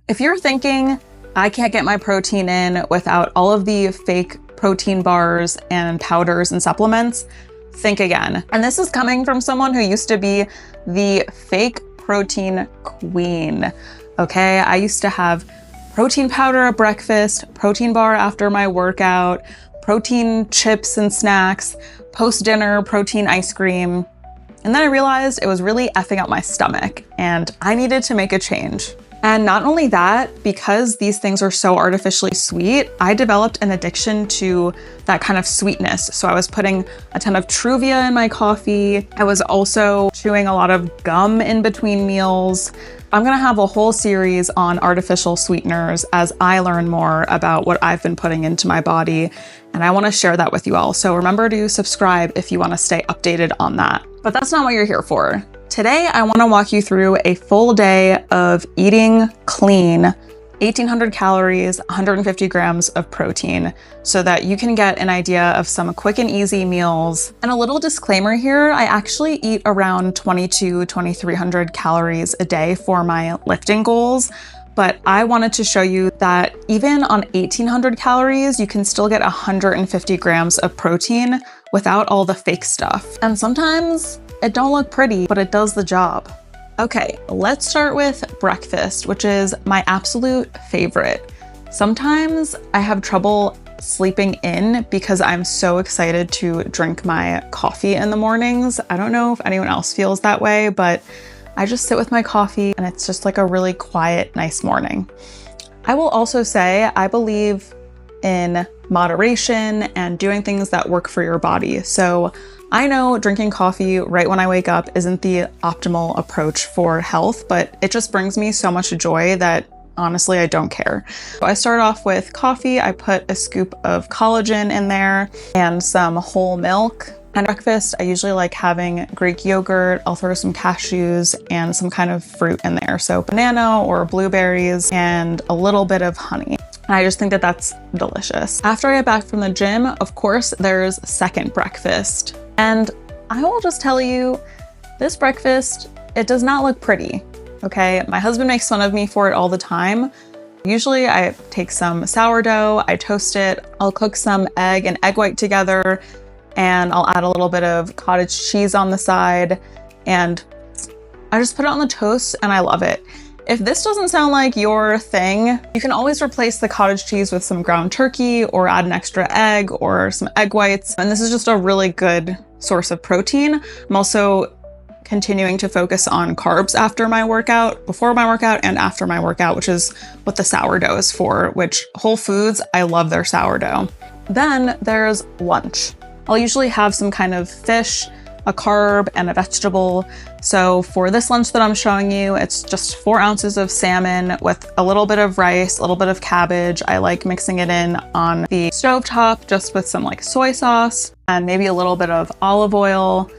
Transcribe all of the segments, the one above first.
If you're thinking, I can't get my protein in without all of the fake protein bars and powders and supplements, think again. And this is coming from someone who used to be the fake protein queen. Okay, I used to have protein powder at breakfast, protein bar after my workout, protein chips and snacks, post-dinner protein ice cream. And then I realized it was really effing up my stomach and I needed to make a change. And not only that, because these things are so artificially sweet, I developed an addiction to that kind of sweetness. So I was putting a ton of Truvia in my coffee. I was also chewing a lot of gum in between meals. I'm gonna have a whole series on artificial sweeteners as I learn more about what I've been putting into my body, and I wanna share that with you all. So remember to subscribe if you wanna stay updated on that. But that's not what you're here for. Today, I wanna walk you through a full day of eating clean, 1,800 calories, 150 grams of protein, so that you can get an idea of some quick and easy meals. And a little disclaimer here, I actually eat around 2,300 calories a day for my lifting goals, but I wanted to show you that even on 1,800 calories, you can still get 150 grams of protein without all the fake stuff. And sometimes it don't look pretty, but it does the job. Okay, let's start with breakfast, which is my absolute favorite. Sometimes I have trouble sleeping in because I'm so excited to drink my coffee in the mornings. I don't know if anyone else feels that way, but I just sit with my coffee and it's just like a really quiet, nice morning. I will also say I believe in moderation and doing things that work for your body. So I know drinking coffee right when I wake up isn't the optimal approach for health, but it just brings me so much joy that honestly, I don't care. So I start off with coffee. I put a scoop of collagen in there and some whole milk. And breakfast, I usually like having Greek yogurt. I'll throw some cashews and some kind of fruit in there. So banana or blueberries and a little bit of honey. I just think that that's delicious. After I get back from the gym, of course, there's second breakfast. And I will just tell you, this breakfast, it does not look pretty, okay? My husband makes fun of me for it all the time. Usually I take some sourdough, I toast it, I'll cook some egg and egg white together, and I'll add a little bit of cottage cheese on the side, and I just put it on the toast and I love it. If this doesn't sound like your thing, you can always replace the cottage cheese with some ground turkey or add an extra egg or some egg whites. And this is just a really good source of protein. I'm also continuing to focus on carbs after my workout, before my workout, and after my workout, which is what the sourdough is for, which Whole Foods, I love their sourdough. Then there's lunch. I'll usually have some kind of fish, a carb, and a vegetable. So for this lunch that I'm showing you, it's just 4 ounces of salmon with a little bit of rice, a little bit of cabbage. I like mixing it in on the stovetop just with some like soy sauce and maybe a little bit of olive oil.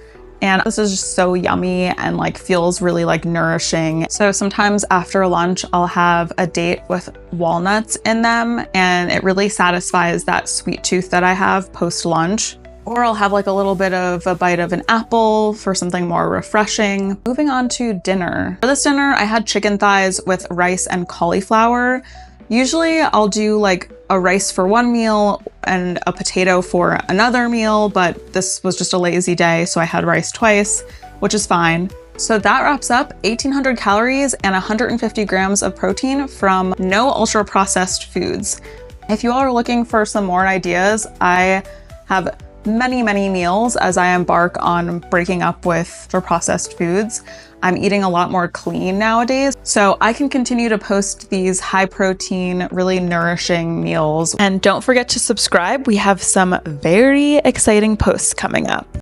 And this is just so yummy and like feels really like nourishing. So sometimes after lunch, I'll have a date with walnuts in them and it really satisfies that sweet tooth that I have post lunch. Or I'll have like a little bit of a bite of an apple for something more refreshing. Moving on to dinner. For this dinner, I had chicken thighs with rice and cauliflower. Usually I'll do like a rice for one meal and a potato for another meal, but this was just a lazy day, so I had rice twice, which is fine. So that wraps up 1,800 calories and 150 grams of protein from no ultra processed foods. If you all are looking for some more ideas, I have many meals as I embark on breaking up with the processed foods. I'm eating a lot more clean nowadays, so I can continue to post these high protein, really nourishing meals. And don't forget to subscribe. We have some very exciting posts coming up.